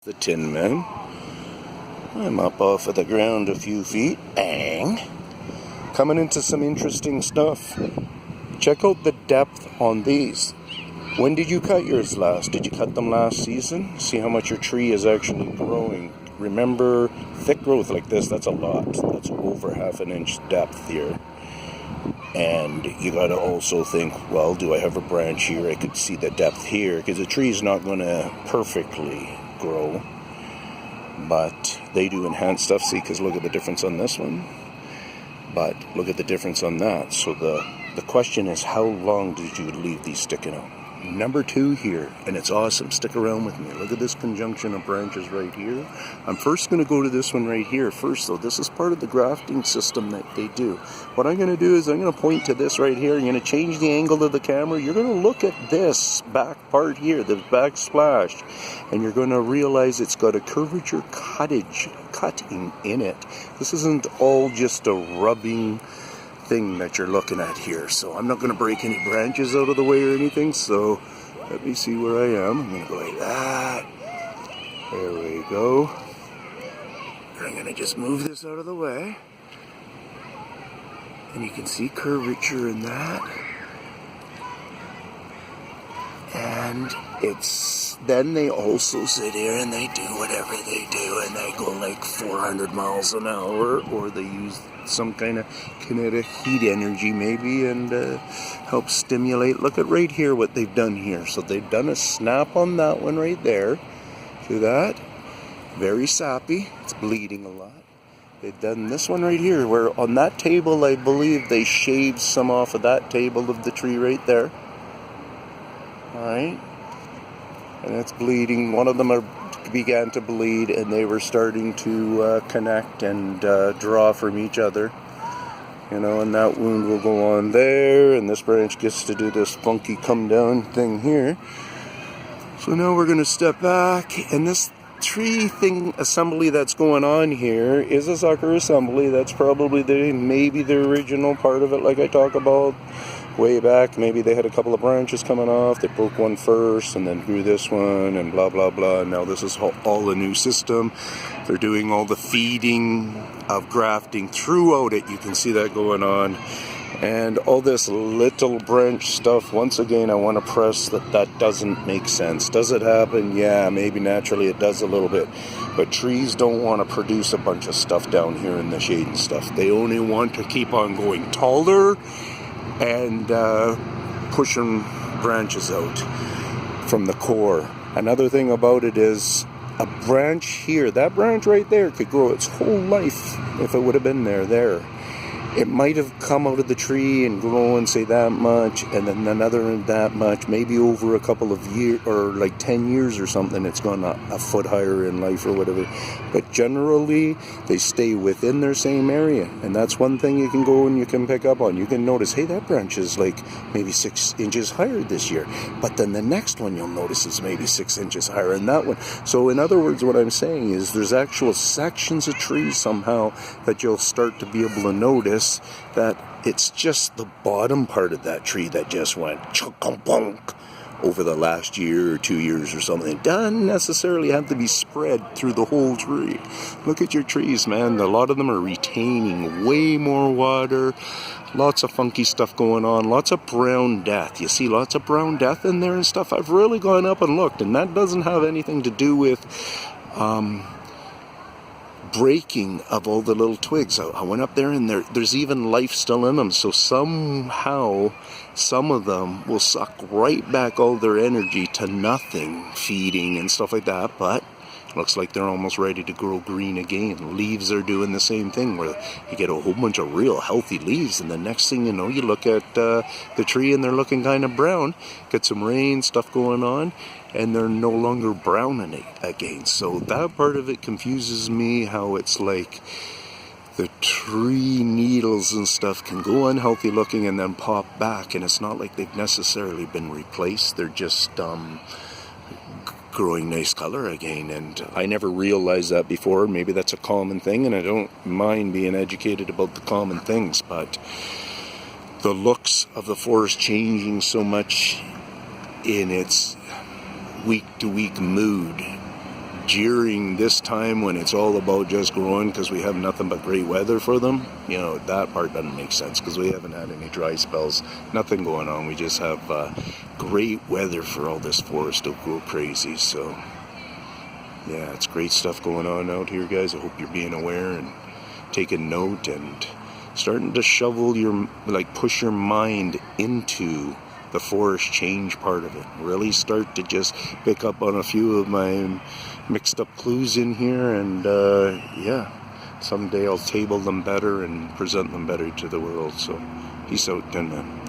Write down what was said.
The Tinman. I'm up off of the ground a few feet. Bang! Coming into some interesting stuff. Check out the depth on these. When did you cut yours last? Did you cut them last season? See how much your tree is actually growing. Remember, thick growth like this, that's a lot. That's over half an inch depth here. And you got to also think, well, do I have a branch here? I could see the depth here, because the tree is not going to perfectly grow, but they do enhance stuff. See, because look at the difference on this one, but look at the difference on that. So the question is, how long did you leave these sticking out? Number 2 here, and it's awesome. Stick around with me. Look at this conjunction of branches right here. I'm first going to go to this one right here first, though. This is part of the grafting system that they do. What I'm going to do is I'm going to point to this right here. I'm going to change the angle of the camera. You're going to look at this back part here, the back splash, and you're going to realize it's got a curvature cutting in it. This isn't all just a rubbing thing that you're looking at here. So I'm not going to break any branches out of the way or anything, so let me see where I am. I'm going to go like that. There we go. I'm going to just move this out of the way, and you can see curvature in that. And then they also sit here and they do whatever they do, and they go like 400 miles an hour, or they use some kind of kinetic heat energy maybe, and help stimulate. Look at right here what they've done here. So they've done a snap on that one right there. See that? Very sappy. It's bleeding a lot. They've done this one right here, where on that table I believe they shaved some off of that table of the tree right there. Alright, and it's bleeding. One of them began to bleed, and they were starting to connect and draw from each other. You know, and that wound will go on there, and this branch gets to do this funky come down thing here. So now we're going to step back, and this tree thing assembly that's going on here is a sucker assembly. That's probably maybe the original part of it, like I talk about way back. Maybe they had a couple of branches coming off, they broke one first and then grew this one, and blah blah blah. Now this is all a new system. They're doing all the feeding of grafting throughout it. You can see that going on, and all this little branch stuff. Once again, I want to press that doesn't make sense. Does it happen? Yeah, maybe naturally it does a little bit, but trees don't want to produce a bunch of stuff down here in the shade and stuff. They only want to keep on going taller and pushing branches out from the core. Another thing about it is, a branch here, that branch right there could grow its whole life if it would have been there. It might have come out of the tree and grown, say, that much, and then another that much, maybe over a couple of years, or like 10 years or something, it's gone a foot higher in life or whatever. But generally, they stay within their same area, and that's one thing you can go and you can pick up on. You can notice, hey, that branch is like maybe 6 inches higher this year, but then the next one you'll notice is maybe 6 inches higher in that one. So in other words, what I'm saying is there's actual sections of trees somehow that you'll start to be able to notice that it's just the bottom part of that tree that just went chunk over the last year or 2 years or something. It doesn't necessarily have to be spread through the whole tree. Look at your trees, man. A lot of them are retaining way more water. Lots of funky stuff going on. Lots of brown death. You see lots of brown death in there and stuff. I've really gone up and looked, and that doesn't have anything to do with breaking of all the little twigs. I went up there, and there's even life still in them. So somehow some of them will suck right back all their energy to nothing, feeding and stuff like that. But looks like they're almost ready to grow green again. Leaves are doing the same thing, where you get a whole bunch of real healthy leaves, and the next thing you know, you look at the tree and they're looking kind of brown. Get some rain, stuff going on, and they're no longer brown in it again. So that part of it confuses me, how it's like the tree needles and stuff can go unhealthy looking and then pop back, and it's not like they've necessarily been replaced. They're just growing nice color again, and I never realized that before. Maybe that's a common thing, and I don't mind being educated about the common things, but the looks of the forest changing so much in its week-to-week mood during this time when it's all about just growing because we have nothing but great weather for them, that part doesn't make sense because we haven't had any dry spells, nothing going on. We just have great weather for all this forest to go crazy. So yeah, it's great stuff going on out here, guys. I hope you're being aware and taking note and starting to push your mind into the forest change part of it. Really start to just pick up on a few of my mixed up clues in here, and someday I'll table them better and present them better to the world. So peace out, Tinman.